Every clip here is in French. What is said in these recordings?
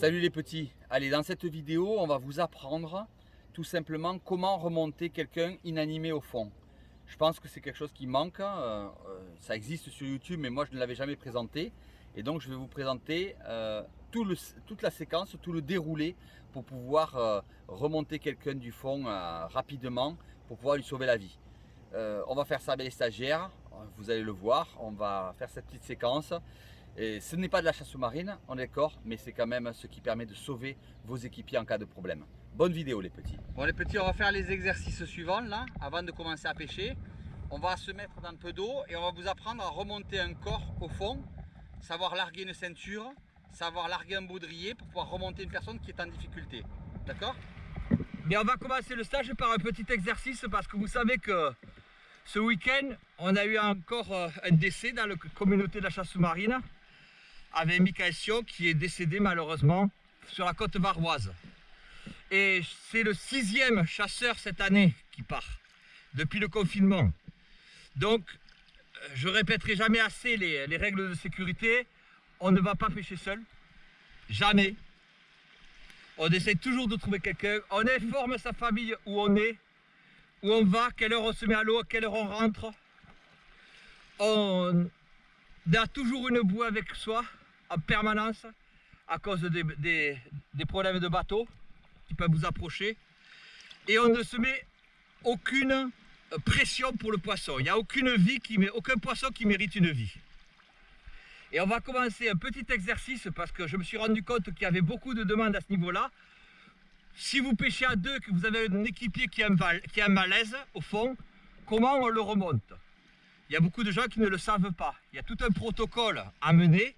Salut les petits, allez, dans cette vidéo on va vous apprendre tout simplement comment remonter quelqu'un inanimé au fond. Je pense que c'est quelque chose qui manque, ça existe sur YouTube mais moi je ne l'avais jamais présenté, et donc je vais vous présenter toute la séquence, tout le déroulé pour pouvoir remonter quelqu'un du fond rapidement pour pouvoir lui sauver la vie. On va faire ça avec les stagiaires, vous allez le voir, on va faire cette petite séquence. Et ce n'est pas de la chasse sous-marine, on est d'accord, mais c'est quand même ce qui permet de sauver vos équipiers en cas de problème. Bonne vidéo les petits. Bon les petits, on va faire les exercices suivants là, avant de commencer à pêcher. On va se mettre dans un peu d'eau et on va vous apprendre à remonter un corps au fond, savoir larguer une ceinture, savoir larguer un baudrier pour pouvoir remonter une personne qui est en difficulté. D'accord? Mais on va commencer le stage par un petit exercice parce que vous savez que ce week-end, on a eu encore un décès dans la communauté de la chasse sous-marine avec Michael Sion qui est décédé malheureusement sur la côte varoise. Et c'est le 6e chasseur cette année qui part, depuis le confinement. Donc, je répéterai jamais assez les règles de sécurité. On ne va pas pêcher seul, jamais. On essaie toujours de trouver quelqu'un, on informe sa famille où on est, où on va, quelle heure on se met à l'eau, à quelle heure on rentre. On a toujours une bouée avec soi en permanence à cause des problèmes de bateau qui peuvent vous approcher. Et on ne se met aucune pression pour le poisson. Il n'y a aucun poisson qui mérite une vie. Et on va commencer un petit exercice parce que je me suis rendu compte qu'il y avait beaucoup de demandes à ce niveau-là. Si vous pêchez à deux, que vous avez un équipier qui a un malaise au fond, comment on le remonte? Il y a beaucoup de gens qui ne le savent pas. Il y a tout un protocole à mener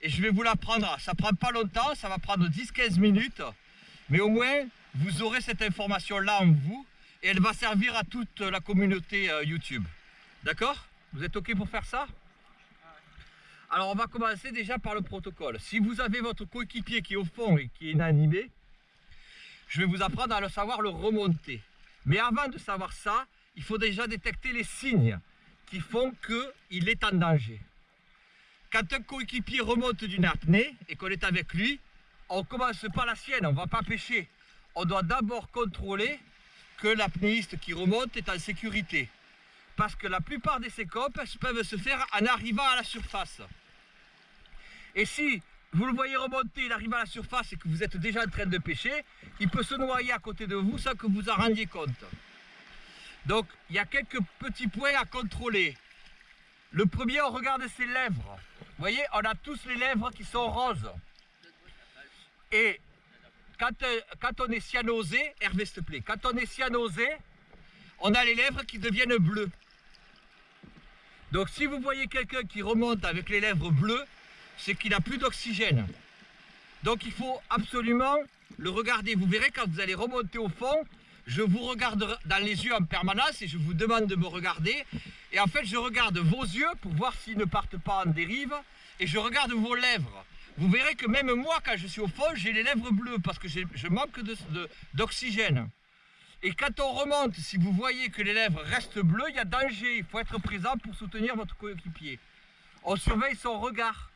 et je vais vous l'apprendre. Ça ne prend pas longtemps, ça va prendre 10-15 minutes, mais au moins vous aurez cette information-là en vous et elle va servir à toute la communauté YouTube. D'accord? Vous êtes OK pour faire ça? Alors on va commencer déjà par le protocole. Si vous avez votre coéquipier qui est au fond et qui est inanimé, je vais vous apprendre à savoir le remonter. Mais avant de savoir ça, il faut déjà détecter les signes qui font qu'il est en danger. Quand un coéquipier remonte d'une apnée et qu'on est avec lui, on ne commence pas la sienne, on ne va pas pêcher. On doit d'abord contrôler que l'apnéiste qui remonte est en sécurité. Parce que la plupart des sécopes peuvent se faire en arrivant à la surface. Et si vous le voyez remonter, il arrive à la surface et que vous êtes déjà en train de pêcher, il peut se noyer à côté de vous sans que vous en rendiez compte. Donc, il y a quelques petits points à contrôler. Le premier, on regarde ses lèvres. Vous voyez, on a tous les lèvres qui sont roses. Et quand on est cyanosé, Hervé s'il te plaît, quand on est cyanosé, on a les lèvres qui deviennent bleues. Donc si vous voyez quelqu'un qui remonte avec les lèvres bleues, c'est qu'il n'a plus d'oxygène. Donc il faut absolument le regarder. Vous verrez quand vous allez remonter au fond, je vous regarde dans les yeux en permanence et je vous demande de me regarder. Et en fait je regarde vos yeux pour voir s'ils ne partent pas en dérive et je regarde vos lèvres. Vous verrez que même moi quand je suis au fond, j'ai les lèvres bleues parce que je manque d'oxygène. Et quand on remonte, si vous voyez que les lèvres restent bleues, il y a danger. Il faut être présent pour soutenir votre coéquipier. On surveille son regard.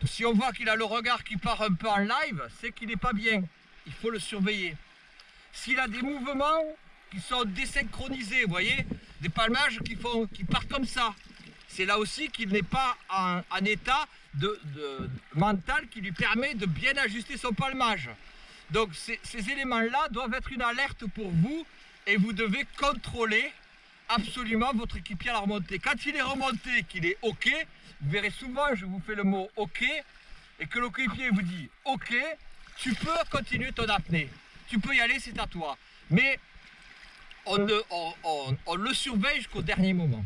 Si on voit qu'il a le regard qui part un peu en live, c'est qu'il n'est pas bien. Il faut le surveiller. S'il a des mouvements qui sont désynchronisés, vous voyez, des palmages qui partent comme ça, c'est là aussi qu'il n'est pas en état mental qui lui permet de bien ajuster son palmage. Donc ces éléments-là doivent être une alerte pour vous et vous devez contrôler absolument votre équipier à la remontée. Quand il est remonté, qu'il est OK, vous verrez souvent, je vous fais le mot OK, et que le coéquipier vous dit OK, tu peux continuer ton apnée, tu peux y aller, c'est à toi. Mais on le surveille jusqu'au dernier moment.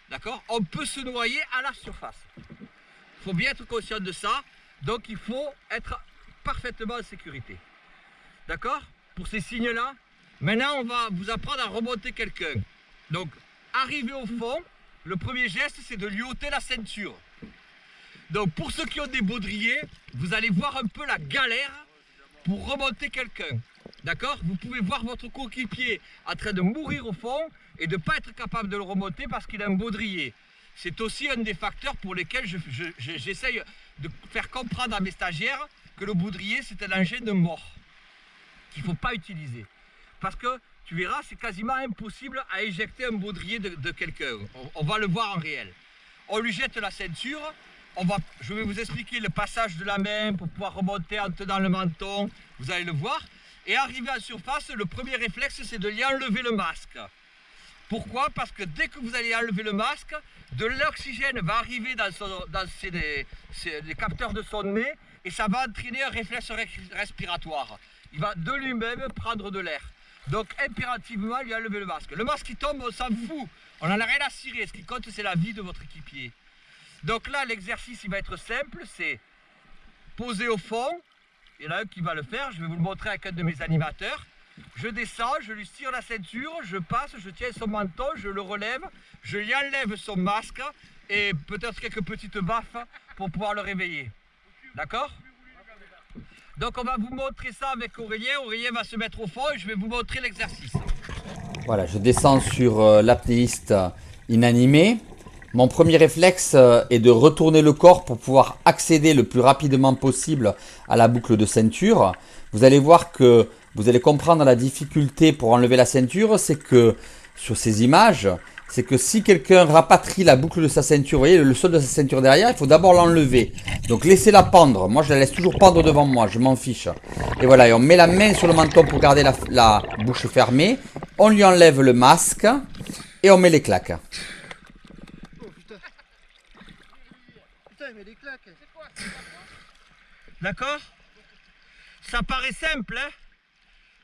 D'accord? On peut se noyer à la surface. Il faut bien être conscient de ça, donc il faut être parfaitement en sécurité. D'accord? Pour ces signes-là, maintenant on va vous apprendre à remonter quelqu'un. Donc, arriver au fond, le premier geste c'est de lui ôter la ceinture. Donc pour ceux qui ont des baudriers, vous allez voir un peu la galère pour remonter quelqu'un. D'accord? Vous pouvez voir votre coéquipier en train de mourir au fond et de ne pas être capable de le remonter parce qu'il a un baudrier. C'est aussi un des facteurs pour lesquels j'essaye de faire comprendre à mes stagiaires que le baudrier c'est un engin de mort qu'il ne faut pas utiliser. Parce que tu verras, c'est quasiment impossible à éjecter un baudrier de quelqu'un. On va le voir en réel. On lui jette la ceinture, je vais vous expliquer le passage de la main pour pouvoir remonter en tenant le menton, vous allez le voir. Et arrivé en surface, le premier réflexe c'est de lui enlever le masque. Pourquoi? Parce que dès que vous allez enlever le masque, de l'oxygène va arriver dans les capteurs de son nez et ça va entraîner un réflexe respiratoire. Il va de lui-même prendre de l'air. Donc impérativement lui enlever le masque. Le masque qui tombe, on s'en fout. On n'en a rien à cirer. Ce qui compte, c'est la vie de votre équipier. Donc là, l'exercice il va être simple, c'est poser au fond. Il y en a un qui va le faire, je vais vous le montrer avec un de mes animateurs. Je descends, je lui tire la ceinture, je passe, je tiens son menton, je le relève, je lui enlève son masque et peut-être quelques petites baffes pour pouvoir le réveiller. D'accord? Donc on va vous montrer ça avec Aurélien. Aurélien va se mettre au fond et je vais vous montrer l'exercice. Voilà, je descends sur l'apnéiste inanimé. Mon premier réflexe est de retourner le corps pour pouvoir accéder le plus rapidement possible à la boucle de ceinture. Vous allez voir que vous allez comprendre la difficulté pour enlever la ceinture, c'est que sur ces images, c'est que si quelqu'un rapatrie la boucle de sa ceinture, vous voyez le sol de sa ceinture derrière, il faut d'abord l'enlever. Donc laissez-la pendre, moi je la laisse toujours pendre devant moi, je m'en fiche. Et voilà, et on met la main sur le menton pour garder la bouche fermée, on lui enlève le masque et on met les claques. D'accord? Ça paraît simple, hein?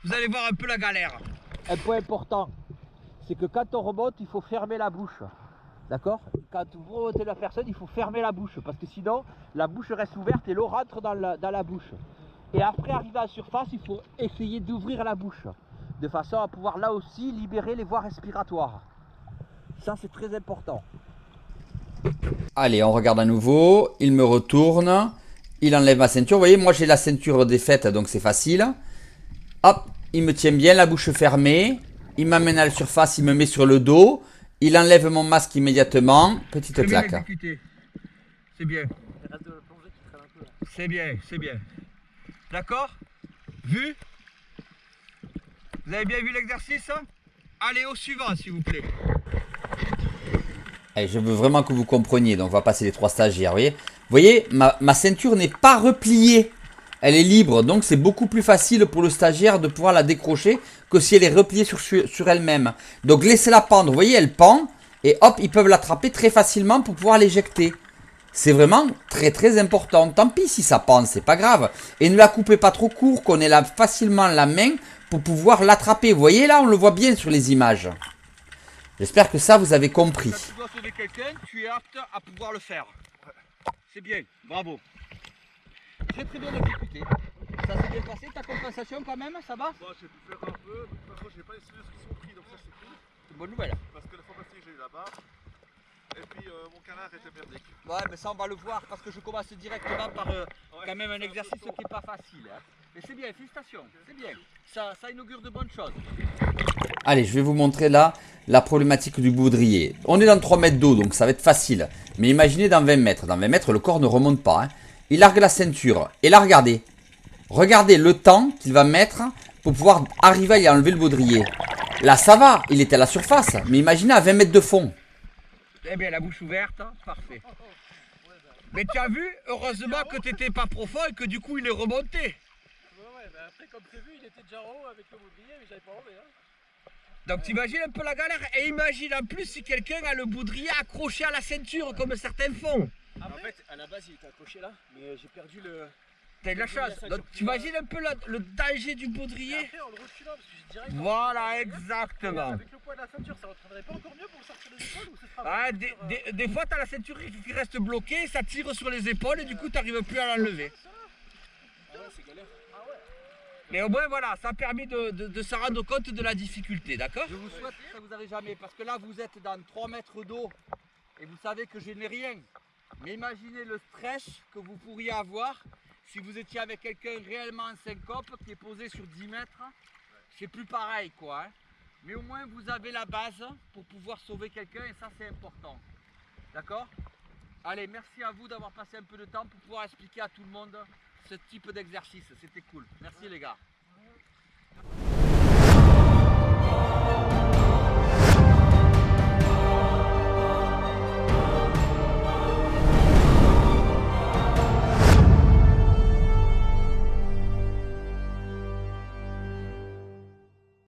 Vous allez voir un peu la galère. Un point important, c'est que quand on remonte, il faut fermer la bouche. D'accord? Quand vous remontez la personne, il faut fermer la bouche. Parce que sinon, la bouche reste ouverte et l'eau rentre dans la bouche. Et après, arriver à surface, il faut essayer d'ouvrir la bouche. De façon à pouvoir là aussi libérer les voies respiratoires. Ça, c'est très important. Allez, on regarde à nouveau, il me retourne, il enlève ma ceinture. Vous voyez, moi j'ai la ceinture défaite, donc c'est facile. Hop, il me tient bien la bouche fermée. Il m'amène à la surface, il me met sur le dos. Il enlève mon masque immédiatement. Petite claque. C'est bien. C'est bien, c'est bien. D'accord? Vu? Vous avez bien vu l'exercice? Allez au suivant, s'il vous plaît. Allez, je veux vraiment que vous compreniez. Donc on va passer les 3 stagiaires. Vous voyez, ma ceinture n'est pas repliée. Elle est libre, donc c'est beaucoup plus facile pour le stagiaire de pouvoir la décrocher que si elle est repliée sur elle-même. Donc laissez-la pendre, vous voyez, elle pend, et hop, ils peuvent l'attraper très facilement pour pouvoir l'éjecter. C'est vraiment très très important. Tant pis si ça pend, c'est pas grave. Et ne la coupez pas trop court, qu'on ait facilement la main pour pouvoir l'attraper. Vous voyez là, on le voit bien sur les images. J'espère que ça, vous avez compris. Quand tu dois sauver quelqu'un, tu es apte à pouvoir le faire. C'est bien, bravo. Très très bien exécuté. Ça s'est bien passé, ta compensation quand même, ça va? Bon, j'ai pu faire un peu, de toute façon j'ai pas les sinus qui sont pris donc ça c'est cool. C'est une bonne nouvelle. Parce que la fois passée j'ai eu la barre. Et puis mon canard était merdique. Ouais, mais ça on va le voir parce que je commence directement par quand même un exercice qui n'est pas facile. Hein. Mais c'est bien, félicitations, c'est bien. Ça inaugure de bonnes choses. Allez, je vais vous montrer là la problématique du baudrier. On est dans 3 mètres d'eau, donc ça va être facile. Mais imaginez dans 20 mètres. Dans 20 mètres, le corps ne remonte pas. Hein. Il largue la ceinture. Et là, regardez. Regardez le temps qu'il va mettre pour pouvoir arriver à y enlever le baudrier. Là, ça va. Il était à la surface. Mais imaginez à 20 mètres de fond. Eh bien, la bouche ouverte, hein, parfait. Mais tu as vu, heureusement que tu n'étais pas profond et que du coup, il est remonté. Ouais, mais après, comme prévu, il était déjà en haut avec le baudrier, mais j'avais pas enlevé. Hein. Donc t'imagines un peu la galère et imagine en plus si quelqu'un a le baudrier accroché à la ceinture comme certains font. En fait, à la base, il était accroché là, mais j'ai perdu le... T'as de la chance. Donc t'imagines un peu le danger du baudrier. Après, en le reculant, parce que j'ai direct... Voilà, exactement. Avec le poids de la ceinture, ça ne retraînerait pas encore mieux pour le sortir des épaules ou ce sera... Ah, des fois t'as la ceinture qui reste bloquée, ça tire sur les épaules et du coup t'arrives plus à l'enlever. Ah ouais, c'est galère. Mais au moins voilà, ça a permis de se rendre compte de la difficulté, d'accord? Je vous souhaite que ça vous arrive jamais, parce que là vous êtes dans 3 mètres d'eau et vous savez que je n'ai rien. Mais imaginez le stress que vous pourriez avoir si vous étiez avec quelqu'un réellement en syncope qui est posé sur 10 mètres. C'est plus pareil quoi. Hein. Mais au moins vous avez la base pour pouvoir sauver quelqu'un et ça c'est important. D'accord? Allez, merci à vous d'avoir passé un peu de temps pour pouvoir expliquer à tout le monde ce type d'exercice. C'était cool. Merci les gars.